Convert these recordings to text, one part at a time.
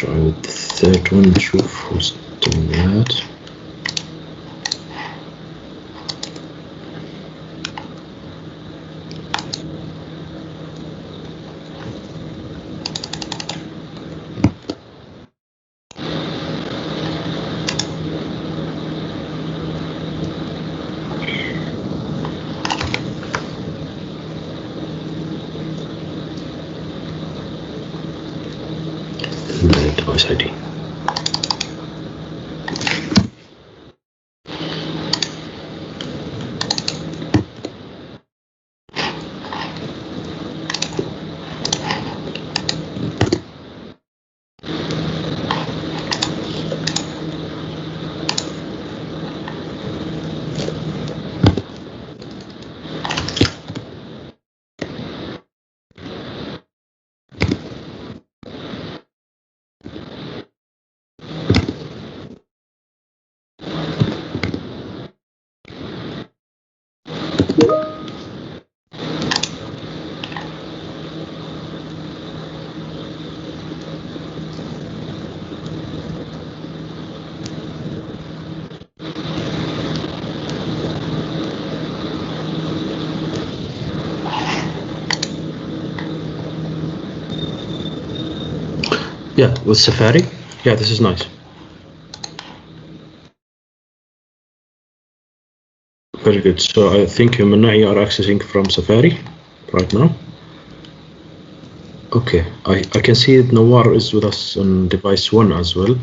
try with the third one نشوف who's doing that. Device ID. Yeah, with Safari. Yeah, this is nice. Very good. So I think Manna, you are accessing from Safari right now. Okay, I can see Nawar is with us on device 1 as well.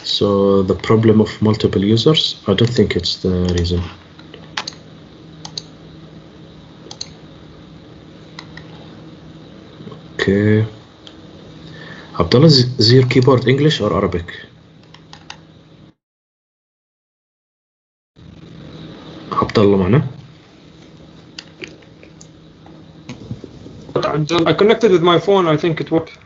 So the problem of multiple users, I don't think it's the reason. Okay. Abdullah, is your keyboard English or Arabic? Abdullah معنا? I connected with my phone. I think it worked.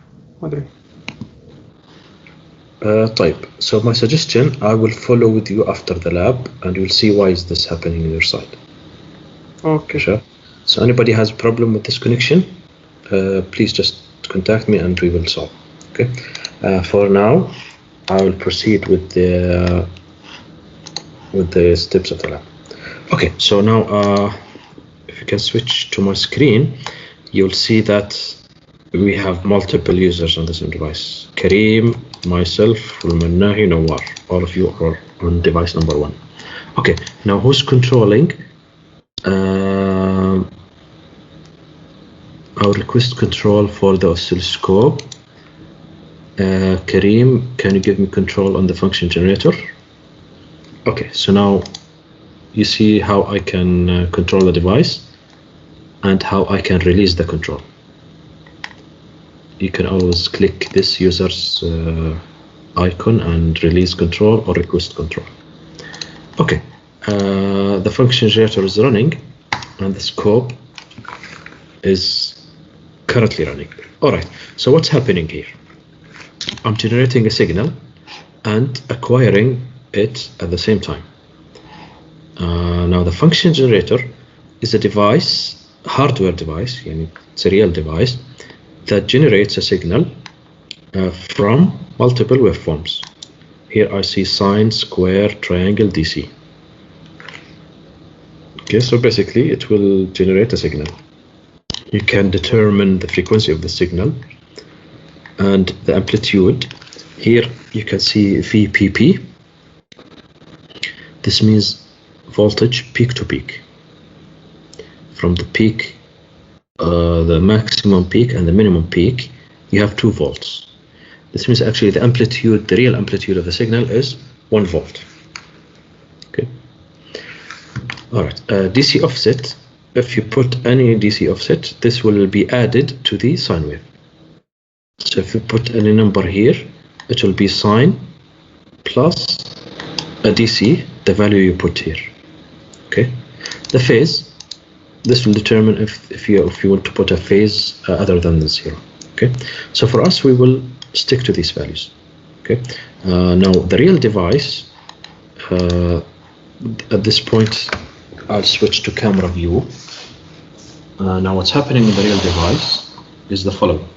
طيب. So my suggestion, I will follow with you after the lab, and you'll see why is this happening on your side. Okay. Sure. So anybody has a problem with this connection, please just contact me and we will solve. Okay. For now, I will proceed with the steps of the lab. Okay. So now, if you can switch to my screen, you'll see that we have multiple users on this device. Kareem, myself, Fulmanahi, Nawar. All of you are on device number 1. Okay, now who's controlling? I'll request control for the oscilloscope. Kareem, can you give me control on the function generator? Okay, so now you see how I can control the device and how I can release the control. You can always click this user's icon and release control or request control. Okay, the function generator is running and the scope is currently running. All right, so what's happening here? I'm generating a signal and acquiring it at the same time. Now the function generator is a device, hardware device, it's a real device that generates a signal from multiple waveforms. Here I see sine, square, triangle, DC. Okay, so basically it will generate a signal. You can determine the frequency of the signal and the amplitude. Here you can see VPP. This means voltage peak to peak. From the peak, the maximum peak and the minimum peak, you have 2 volts. This means actually the amplitude, the real amplitude of the signal is 1 volt. Okay. All right. DC offset. If you put any DC offset, this will be added to the sine wave. So if you put any number here, it will be sine plus a DC, the value you put here. Okay. The phase. This will determine if you want to put a phase other than the 0. Okay, so for us we will stick to these values. Okay, now the real device. At this point, I'll switch to camera view. Now what's happening in the real device is the following.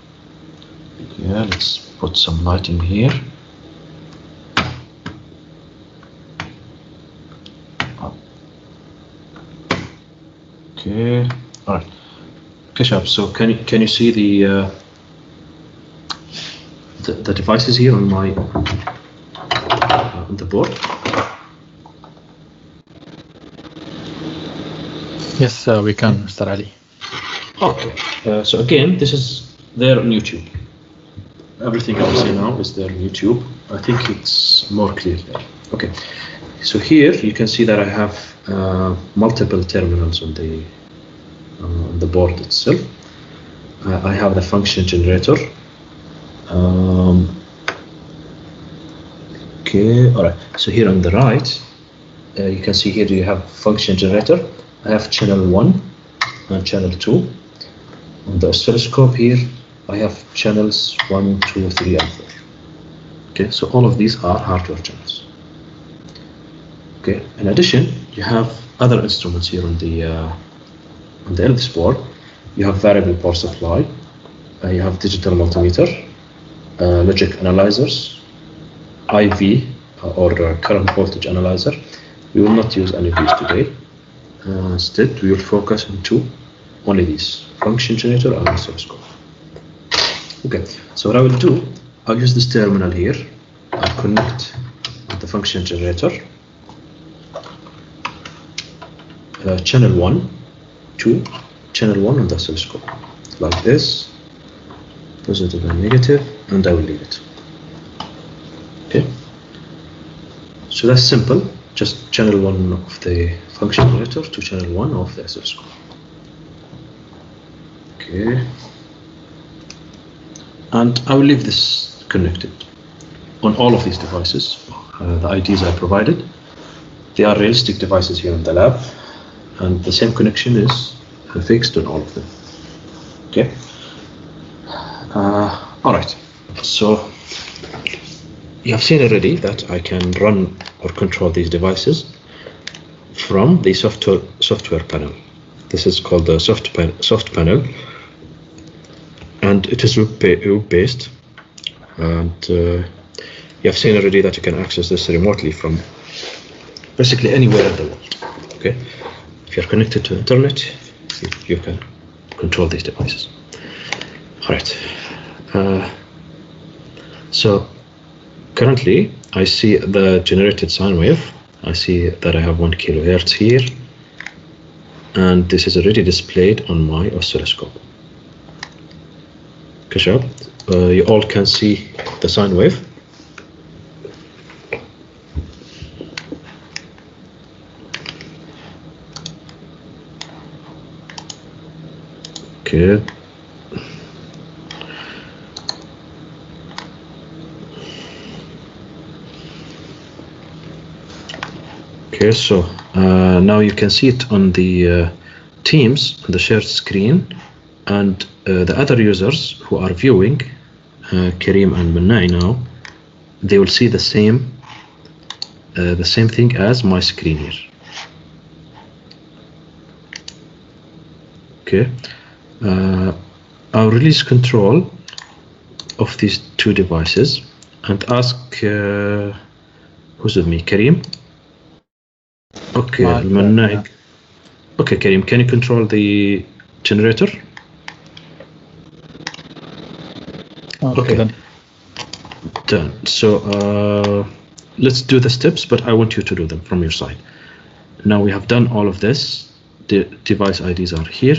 Yeah, let's put some lighting here. Okay, all right. Okay, Shab, so can you see the devices here on my on the board? Yes, we can, Mr. Ali. Okay, so again, this is there on YouTube. Everything I will say now is there on YouTube. I think it's more clear there. Okay, so here you can see that I have multiple terminals on the board itself. I have the function generator. Okay, all right. So here on the right, you can see here you have function generator. I have channel 1 and channel 2. On the oscilloscope here, I have channels 1, 2, 3, and 4. Okay, so all of these are hardware channels. Okay, in addition, you have other instruments here on the LDIS board. You have variable power supply, you have digital multimeter, logic analyzers, IV or current voltage analyzer. We will not use any of these today. Instead, we will focus on only these, function generator and oscilloscope. Okay, so what I will do, I'll use this terminal here. I'll connect the function generator, channel 1 to channel 1 on the oscilloscope, like this, positive and negative, and I will leave it. Okay, so that's simple, just channel 1 of the function generator to channel 1 of the oscilloscope. Okay, and I will leave this connected on all of these devices. The IDs I provided, they are realistic devices here in the lab, and the same connection is fixed on all of them. Okay. All right. So you have seen already that I can run or control these devices from the software panel. This is called the soft panel, and it is web-based. And you have seen already that you can access this remotely from basically anywhere in the world. Okay. If you're connected to internet, you can control these devices. All right. So currently, I see the generated sine wave. I see that I have 1 kilohertz here, and this is already displayed on my oscilloscope. Okay, you all can see the sine wave. Okay. Okay, so now you can see it on the Teams, on the shared screen, and the other users who are viewing, Kareem and Manai now, they will see the same thing as my screen here. Okay, I'll release control of these 2 devices and ask who's with me, Kareem? Okay, Manai. Okay, Kareem, can you control the generator? Okay. Done. So let's do the steps, but I want you to do them from your side. Now we have done all of this. The device IDs are here.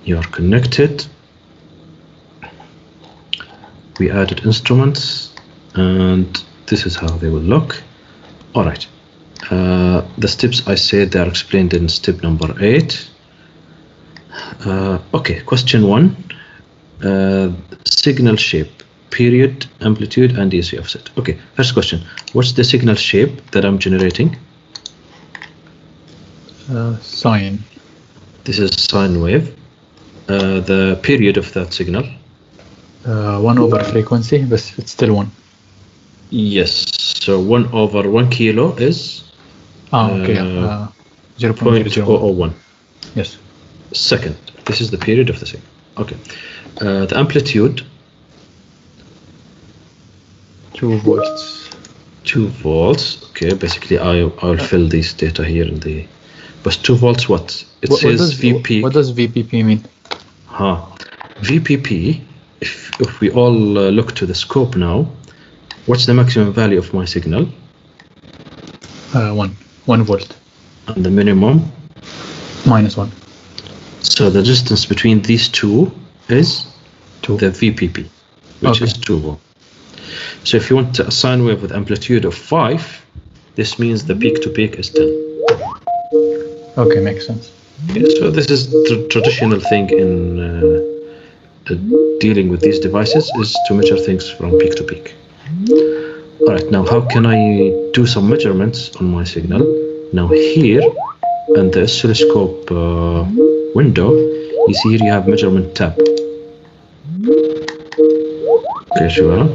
You are connected. We added instruments, and this is how they will look. All right. The steps I said, they are explained in step number 8. Okay, question 1. Signal shape, period, amplitude, and DC offset. Okay, first question. What's the signal shape that I'm generating? Sine. This is sine wave. The period of that signal? 1 over frequency, but it's still 1. Yes. So 1 over 1 kilo is? Okay. 0.001. Yes. Second. This is the period of the signal. Okay. The amplitude 2 volts. 2 volts. Okay, basically I'll fill these data here in the. But 2 volts what? It says VP. What does VPP mean? VPP. If we all look to the scope now, what's the maximum value of my signal? 1 volt. And the minimum? -1. So the distance between these two is 2. the VPP, which is 2 volt. So if you want a sine wave with amplitude of 5, this means the peak to peak is 10. Okay, makes sense. Yeah, so this is the traditional thing in dealing with these devices, is to measure things from peak to peak. All right, now how can I do some measurements on my signal? Now here, in the oscilloscope window, you see here you have measurement tab. Okay, sure.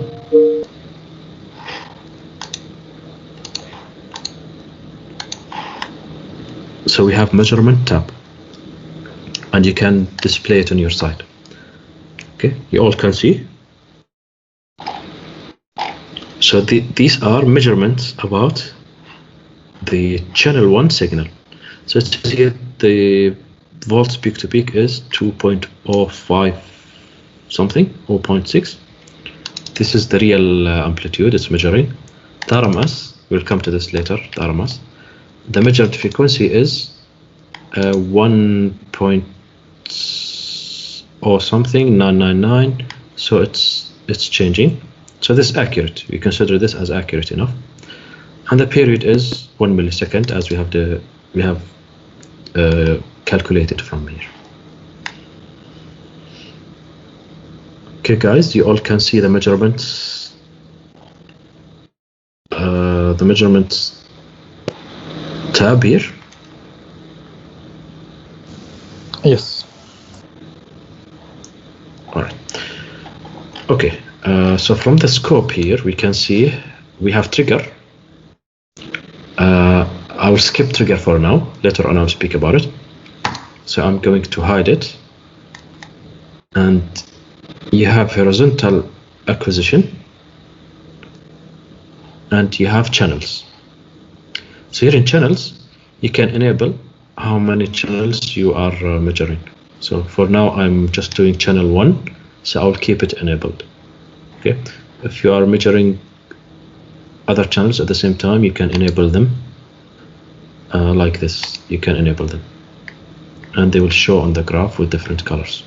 So we have measurement tab, and you can display it on your side. Okay, you all can see. So these are measurements about the channel 1 signal. So it says here the volts peak to peak is 2.05 something, 0.6. This is the real amplitude it's measuring. The RMS, we'll come to this later, the RMS. The measured frequency is 1. Or something 999, so it's changing. So this is accurate. We consider this as accurate enough. And the period is 1 millisecond, as we have calculated from here. Okay, guys, you all can see the measurements. The measurements tab here. Yes. All right. Okay. So from the scope here, we can see we have trigger. I will skip trigger for now. Later on, I'll speak about it. So I'm going to hide it. And you have horizontal acquisition. And you have channels. So here in channels, you can enable how many channels you are measuring. So for now, I'm just doing channel 1. So I'll keep it enabled. Okay. If you are measuring other channels at the same time, you can enable them like this. You can enable them, and they will show on the graph with different colors.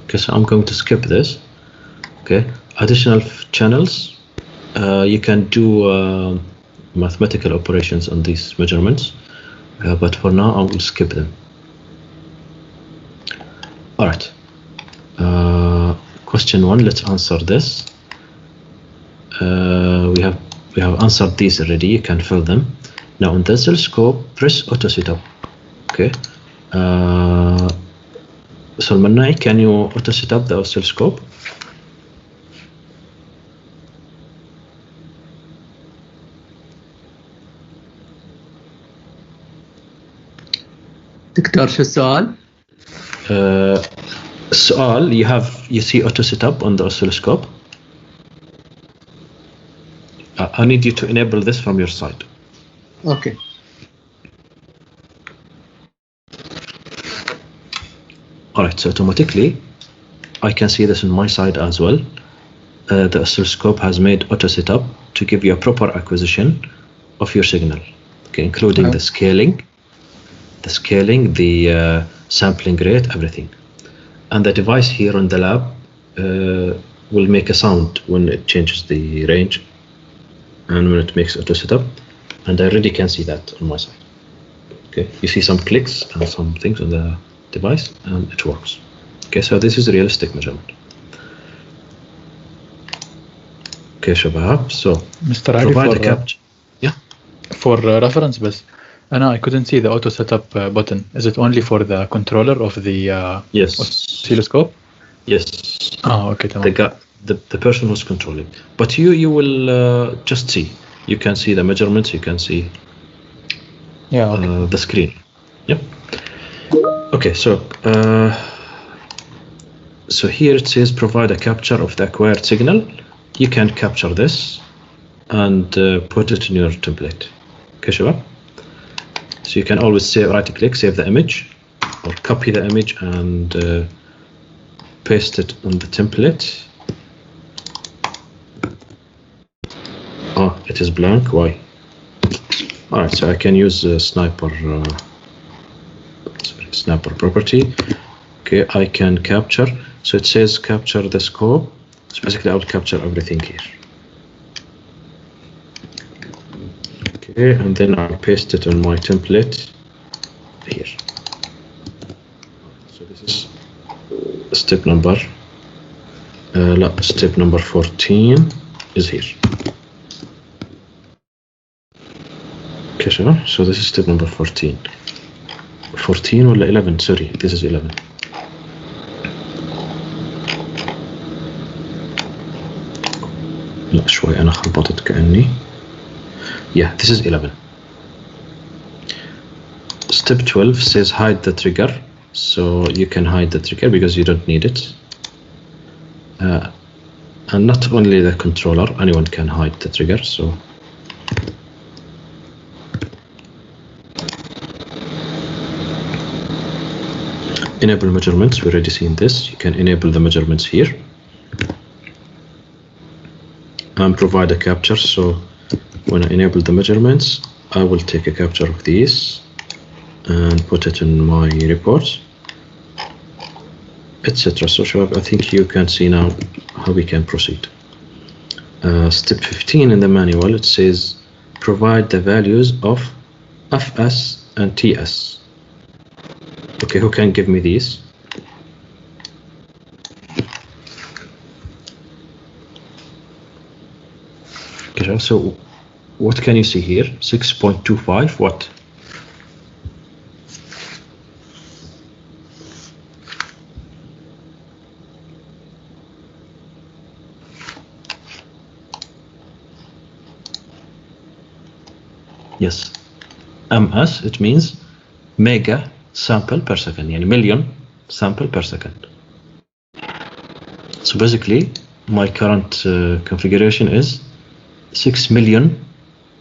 Okay, so I'm going to skip this. Okay, additional channels. You can do mathematical operations on these measurements, but for now I will skip them. All right. Question 1. Let's answer this. We have answered these already. You can fill them. Now on the oscilloscope, press auto setup. Okay. So Manai, can you auto set up the oscilloscope? دكتور شو السؤال؟ السؤال you see auto setup on the oscilloscope. I need you to enable this from your side. Okay. Alright, so automatically I can see this on my side as well. The oscilloscope has made auto setup to give you a proper acquisition of your signal, okay, including the scaling, the sampling rate, everything. And the device here on the lab will make a sound when it changes the range and when it makes auto setup, and I already can see that on my side. Okay, you see some clicks and some things on the device, and it works. Okay, so this is a realistic measurement. Okay, Shabab, so Mr. Ali, provide a capture. Yeah. For reference, but I couldn't see the auto setup button. Is it only for the controller of the yes oscilloscope? Yes. Oh, okay. The person who's controlling, but you will just see. You can see the measurements. You can see the screen. Yep. Okay, so So here it says provide a capture of the acquired signal. You can capture this and put it in your template. Okay, sure. So you can always say right click, save the image, or copy the image and paste it on the template. Oh, it is blank. Why? All right, so I can use sniper property. Okay, I can capture. So it says capture the scope. So basically, I will capture everything here. Okay, and then I'll paste it on my template here. So this is step number. Step number 14 is here. Okay, so this is step number 14. 14 ولا 11? Sorry, this is 11. لا شوي أنا خبطت كأني. Yeah, this is 11. Step 12 says hide the trigger. So you can hide the trigger because you don't need it. And not only the controller, anyone can hide the trigger. So enable measurements, we already seen this. You can enable the measurements here and provide a capture. So when I enable the measurements, I will take a capture of these and put it in my report, etc. So I think you can see now how we can proceed. Step 15 in the manual, it says provide the values of FS and TS. Okay, who can give me these? Okay, so what can you see here? 6.25, what? Yes, MS, it means mega sample per second, yani million sample per second. So basically, my current configuration is 6 million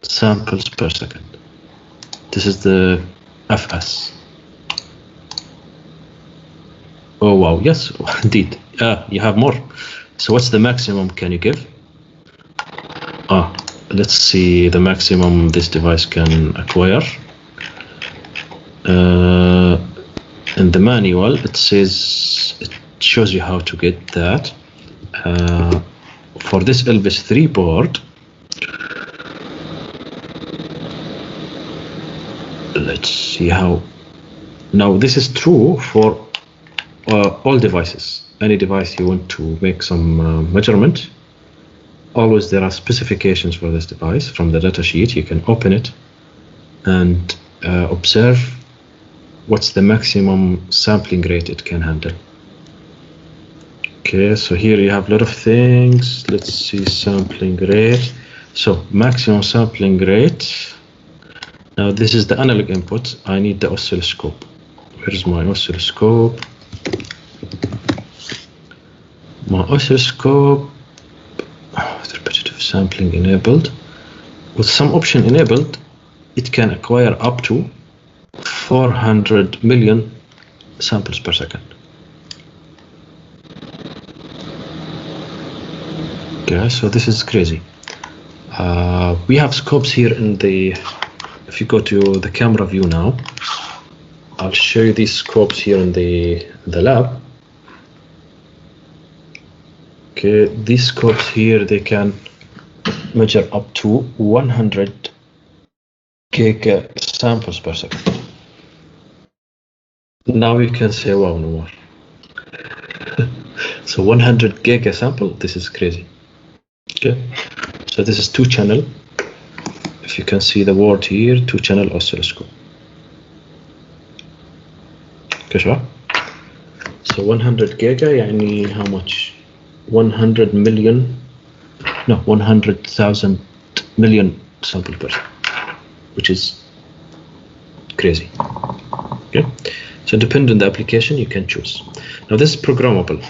samples per second. This is the FS. Oh wow, yes, indeed. You have more. So what's the maximum can you give? Let's see the maximum this device can acquire. In the manual, it says, it shows you how to get that. For this Elvis 3 board, let's see how. Now this is true for all devices. Any device you want to make some measurement, always there are specifications for this device from the data sheet. You can open it and observe what's the maximum sampling rate it can handle. Okay, so here you have a lot of things. Let's see sampling rate. So maximum sampling rate. Now this is the analog input. I need the oscilloscope. Where's my oscilloscope? My oscilloscope with repetitive sampling enabled. With some option enabled, it can acquire up to 400 million samples per second. Okay, so this is crazy. We have scopes here in the, if you go to the camera view now, I'll show you these scopes here in the lab. Okay, these scopes here, they can measure up to 100 giga samples per second. Now you can say, wow, no more. So 100 giga sample, this is crazy. Okay, so this is 2-channel. If you can see the word here, 2-channel oscilloscope. Okay, sure. So 100 giga, يعني how much? 100 million, no, 100,000 million sample per second, which is crazy. Okay, so depending on the application, you can choose. Now this is programmable.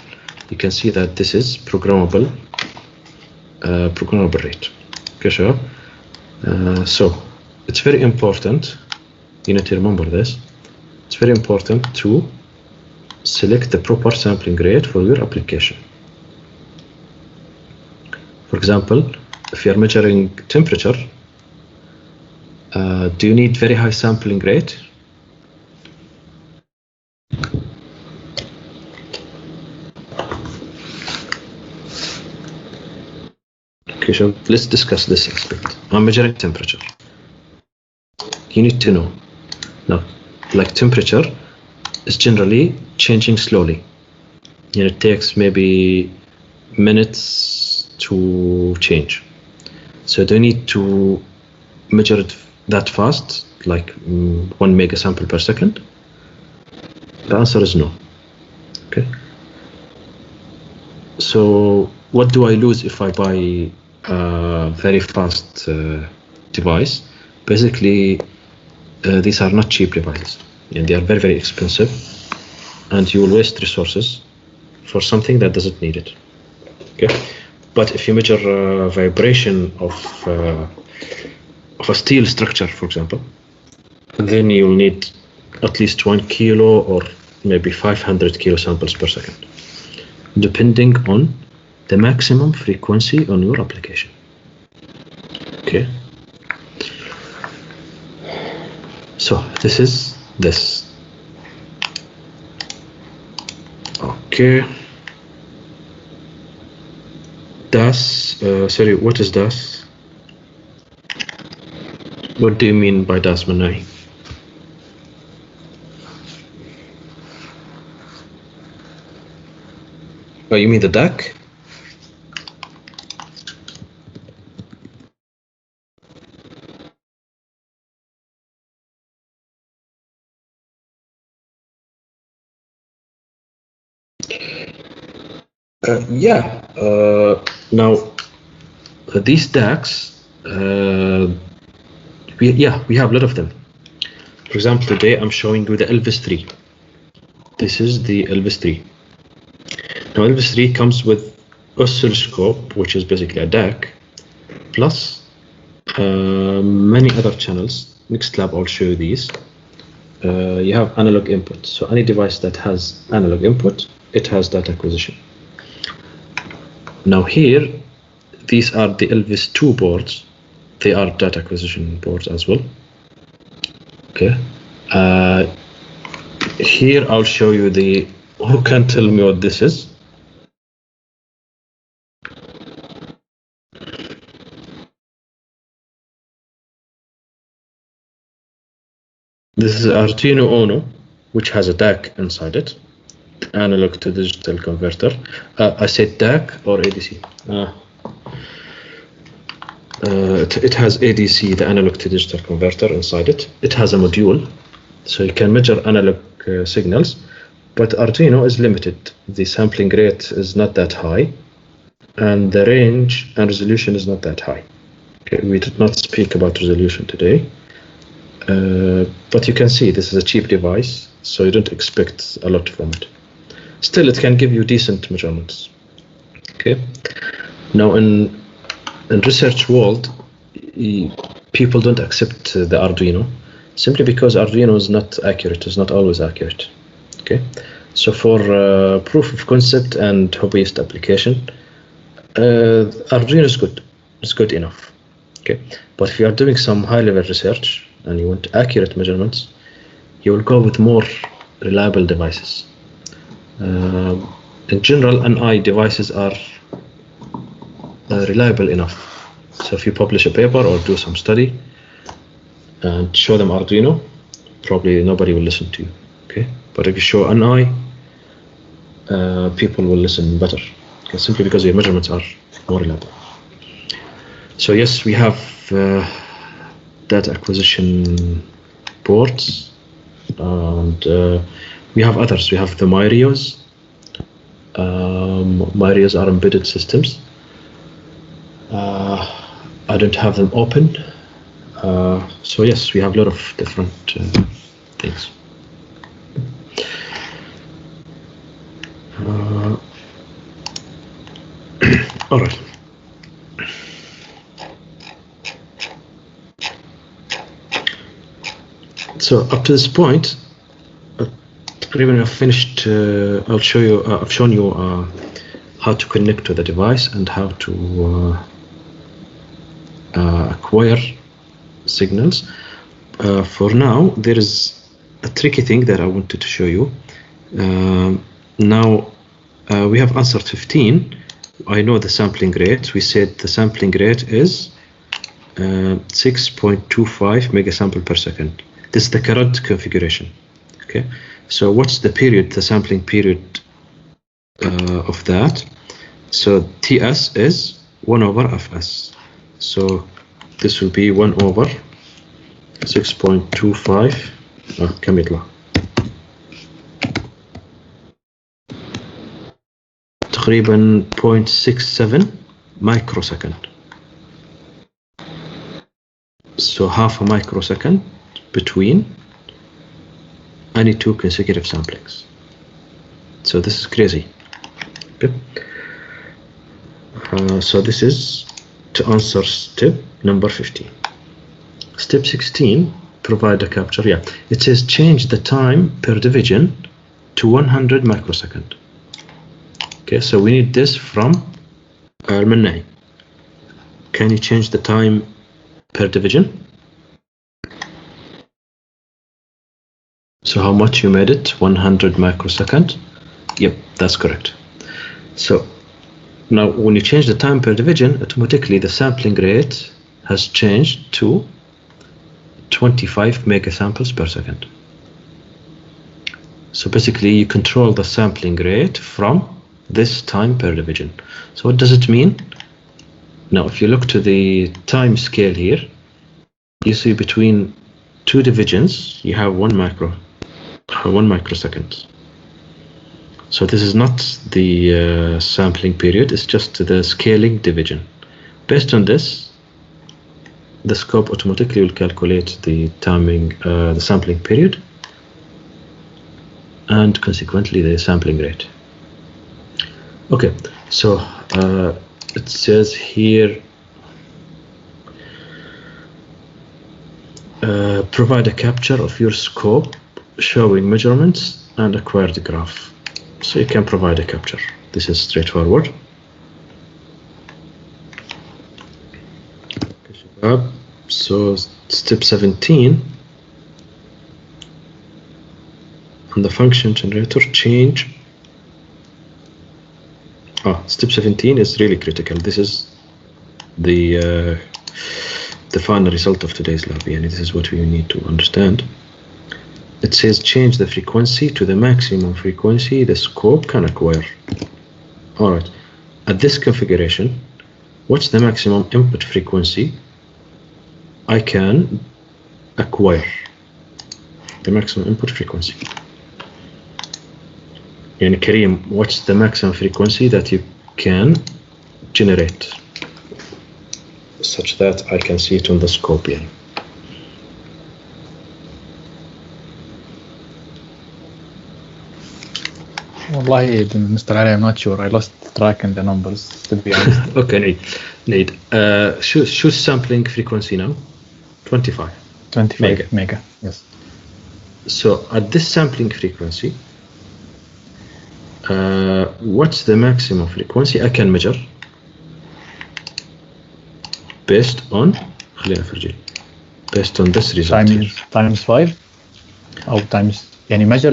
you can see that this is programmable rate. Okay, sure. So it's very important, you need to remember this, it's very important to select the proper sampling rate for your application. For example, if you're measuring temperature, do you need very high sampling rate? Okay, so let's discuss this aspect. I'm measuring temperature. You need to know. Now, like temperature is generally changing slowly. It takes maybe minutes to change. So do you need to measure it that fast, like 1 megasample per second? The answer is no. Okay. So what do I lose if I buy a very fast device? Basically, these are not cheap devices, and they are very, very expensive, and you will waste resources for something that doesn't need it. Okay, but if you measure vibration of a steel structure, for example, then you will need at least 1 kilo or maybe 500 kilo samples per second, depending on the maximum frequency on your application. Okay. So this is this. Okay. DAS, sorry, what is DAS? What do you mean by DAS, Manai? Oh, you mean the DAC? Yeah. Now, these DACs, we have a lot of them. For example, today I'm showing you the Elvis 3. This is the Elvis 3. Now, Elvis 3 comes with oscilloscope, which is basically a DAC, plus many other channels. Next lab, I'll show you these. You have analog input. So any device that has analog input, it has data acquisition. Now here, these are the Elvis 2 boards. They are data acquisition boards as well. Okay. Here I'll show you the, who can tell me what this is? This is Arduino Uno, which has a DAC inside it, analog to digital converter. I said DAC or ADC. It has ADC, the analog to digital converter, inside it. It has a module, so you can measure analog signals, but Arduino is limited. The sampling rate is not that high, and the range and resolution is not that high. Okay, we did not speak about resolution today, but you can see this is a cheap device, so you don't expect a lot from it. Still, it can give you decent measurements. Okay. Now, in research world, people don't accept the Arduino simply because Arduino is not accurate. It's not always accurate. Okay. So for proof of concept and hobbyist application, Arduino is good. It's good enough. Okay. But if you are doing some high-level research and you want accurate measurements, you will go with more reliable devices. In general, NI devices are reliable enough. So if you publish a paper or do some study and show them Arduino, probably nobody will listen to you. Okay, but if you show NI, people will listen better. Okay? Simply because your measurements are more reliable. So yes, we have data acquisition boards, and we have others. We have the Myrios. Myrios are embedded systems. I don't have them open. So yes, we have a lot of different things. All right. So up to this point, even I've finished. I'll show you. I've shown you how to connect to the device and how to acquire signals. For now, there is a tricky thing that I wanted to show you. Now we have answered 15. I know the sampling rate. We said the sampling rate is 6.25 megasample per second. This is the current configuration. Okay. So what's the period, the sampling period of that? So TS is 1 over Fs. So this will be 1 over 6.25 كم يطلع؟ تقريبا 0.67 microsecond. So half a microsecond between any two consecutive samplings. So this is crazy. Okay. So this is to answer step number 15. Step 16, provide a capture. Yeah, it says change the time per division to 100 microsecond. Okay, so we need this from Al-Mannai. Can you change the time per division? So how much you made it? 100 microsecond. Yep, that's correct. So now when you change the time per division, automatically the sampling rate has changed to 25 megasamples per second. So basically you control the sampling rate from this time per division. So what does it mean? Now if you look to the time scale here, you see between two divisions you have 1 microsecond. So this is not the sampling period, it's just the scaling division. Based on this, the scope automatically will calculate the timing, the sampling period, and consequently the sampling rate. Okay, so it says here, provide a capture of your scope showing measurements and acquire the graph. So you can provide a capture. This is straightforward. So step 17 on the function generator, change. Step 17 is really critical. This is the final result of today's lab, and this is what we need to understand. It says change the frequency to the maximum frequency the scope can acquire. Alright, at this configuration, what's the maximum input frequency I can acquire? The maximum input frequency. Yani Kareem, what's the maximum frequency that you can generate such that I can see it on the scope? Yani. Wallahi, Mr. Ali, I'm not sure. I lost track in the numbers, to be honest. Okay, Nate. Choose sampling frequency now. 25. 25 mega. Yes. So at this sampling frequency, what's the maximum frequency I can measure based on this result times 5 or times any measure?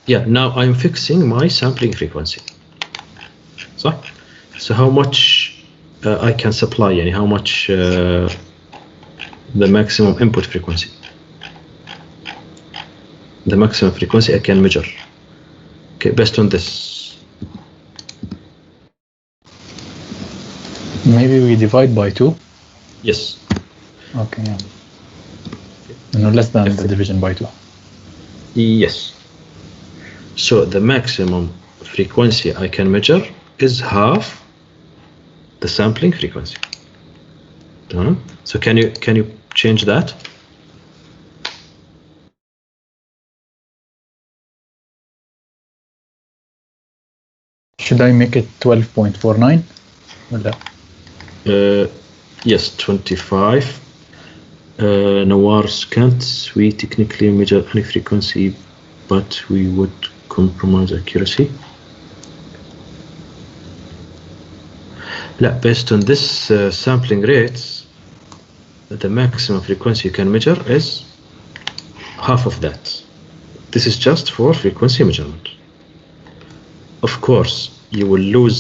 Yeah, now I'm fixing my sampling frequency. So how much I can supply, and how much the maximum input frequency, the maximum frequency I can measure. Okay, based on this. Maybe we divide by 2? Yes. Okay, yeah. No less than the division by 2. Yes. So the maximum frequency I can measure is half the sampling frequency. So can you change that? Should I make it 12.49? ولا yes 25. Nawar's can't we technically measure any frequency but we would compromise accuracy. Based on this sampling rates, the maximum frequency you can measure is half of that. This is just for frequency measurement. Of course, you will lose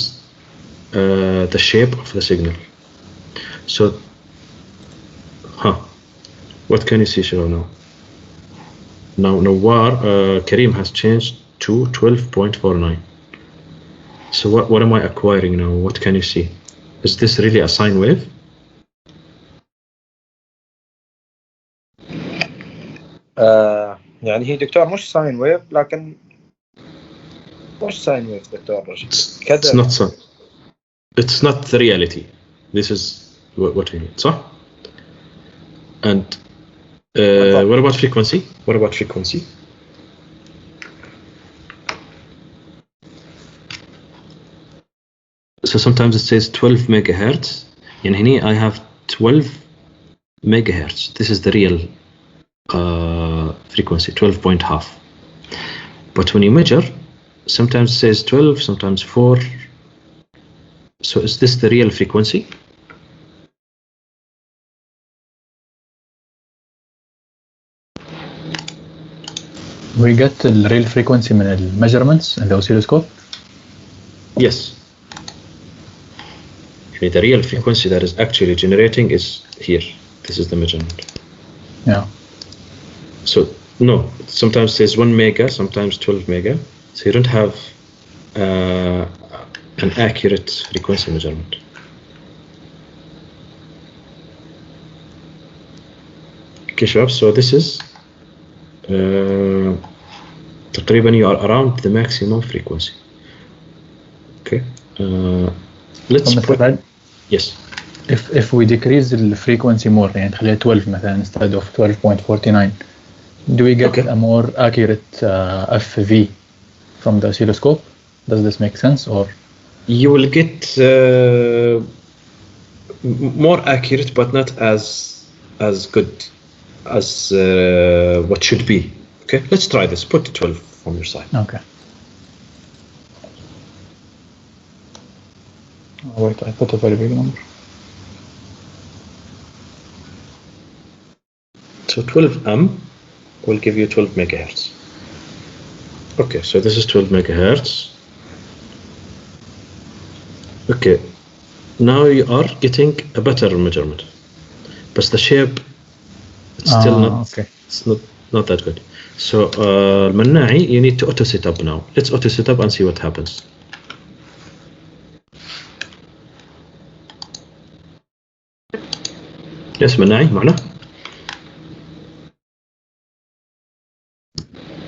the shape of the signal. So, what can you see, Shabab, now? Now, Nawar, Kareem has changed to 12.49. So, what am I acquiring now? What can you see? Is this really a sine wave? يعني هي دكتور مش ساين ويف لكن مش ساين ويف دكتور رشيد. It's not sine. It's not the reality. This is what we need, صح? And what about frequency? What about frequency? So sometimes it says 12 megahertz. And here I have 12 megahertz. This is the real frequency, 12.5. But when you measure, sometimes it says 12, sometimes 4. So is this the real frequency? we get the real frequency من ال measurements in the oscilloscope. Yes. The real frequency that is actually generating is here. This is the measurement. Yeah. So no, sometimes it says 1 mega, sometimes 12 mega. So you don't have an accurate frequency measurement. Okay, Shabab, so this is تقريبا you are around the maximum frequency. Okay. Let's put, yes. If we decrease the frequency more, يعني تخليها 12 مثلا instead of 12.49, do we get a more accurate FV from the oscilloscope? Does this make sense, or you will get more accurate, but not as good as what should be? Okay, let's try this. Put 12 from your side. okay? Oh, wait, I put a very big number. So 12M will give you 12 megahertz. Okay, so this is 12 megahertz. Okay, now you are getting a better measurement, but the shape it's still not that good. So Mannai, you need to auto set up now. Let's auto set up and see what happens. Yes, Mannai, معنا؟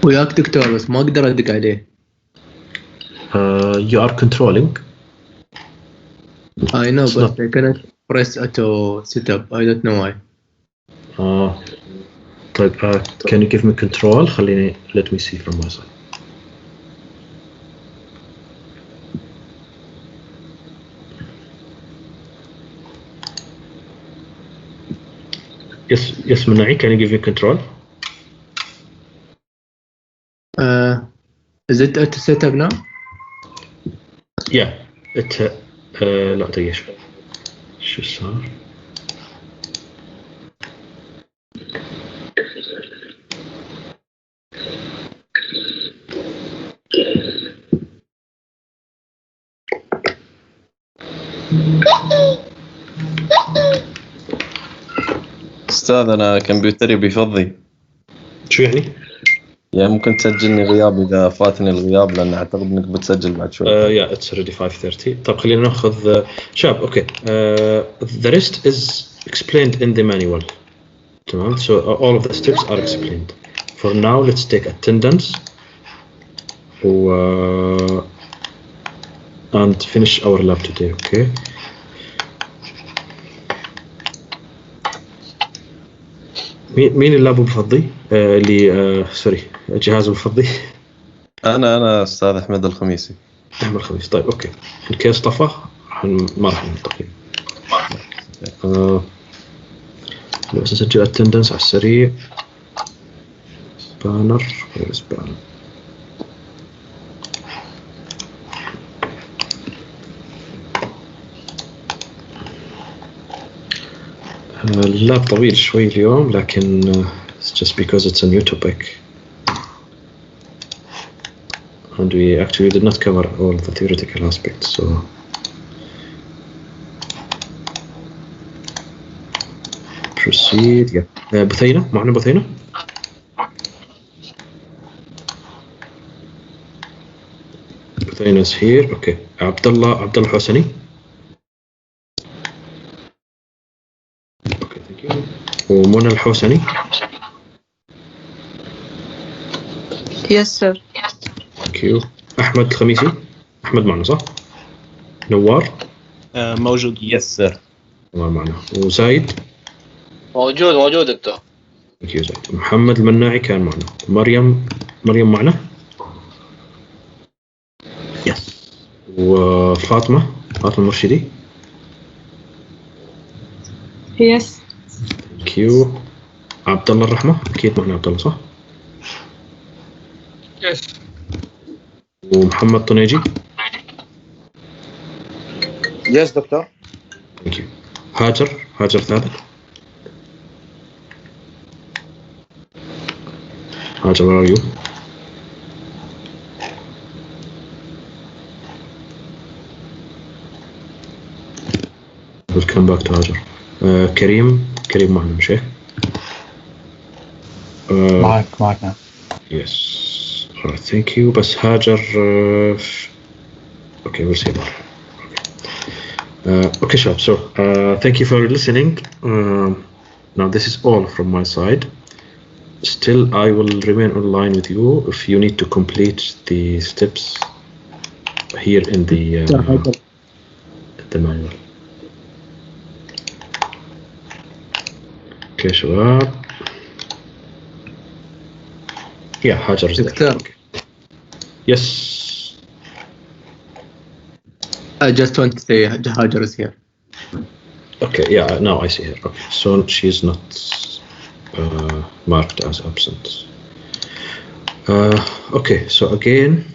وياك دكتور بس ما اقدر ادق عليه. You are controlling. I know, but I cannot press auto setup. I don't know why. طيب, can you give me control? خليني, let me see from my side. Yes, Mannai, can you give me control? Is it auto setup now? Yeah, it لا دقيقة شو صار؟ أستاذ أنا كمبيوتري بيفضي. شو يعني؟ يعني ممكن تسجلني غياب إذا فاتني الغياب لأن أعتقد إنك بتسجل بعد شوي. Yeah, it's already 5:30. طب خلينا ناخذ شاب. Okay. The rest is explained in the manual. تمام. So all of the steps are explained. For now, let's take attendance and finish our lab today. Okay. مين اللاب مفضي؟ اللي سوري جهازه مفضي؟ أنا أستاذ أحمد الخميسي. أحمد الخميس. طيب أوكي. إن كيس طفى ما راح نلتقي. بس اسجل اتندنس على السريع. بانر بانر. اللاب طويل شوي اليوم لكن it's just because it's a new topic and we actually did not cover all the theoretical aspects, so proceed. Yeah. بثينة معنا بثينة. بثينة is here. Okay. عبد الله حسني. Okay, thank you. ومنى الحوسني. Yes sir. Thank you. أحمد الخميسي. أحمد معنا صح؟ نوار. موجود. يس سير. نوار معنا. وزايد. موجود دكتور. Thank you زايد. محمد المناعي كان معنا. مريم معنا. يس. وفاطمة المرشدي. Yes. Thank you. عبد الله الرحمة أكيد معنا عبد الله صح؟ Yes. ومحمد طنيجي. Yes دكتور. Thank you. هاجر ثابت. هاجر where are you? We'll come back to هاجر. كريم معنا مش هيك؟ معك نعم. Yes. Alright, thank you. بس هاجر okay, we'll see about it. Okay, sure. So, thank you for listening. Now, this is all from my side. Still, I will remain online with you if you need to complete the steps here in the manual. Okay, شباب. Yeah, Hajar is there. دكتور. Okay. Yes. I just want to say Hajar is here. Okay, yeah, now I see her. Okay, so she's not marked as absent. Okay, so again,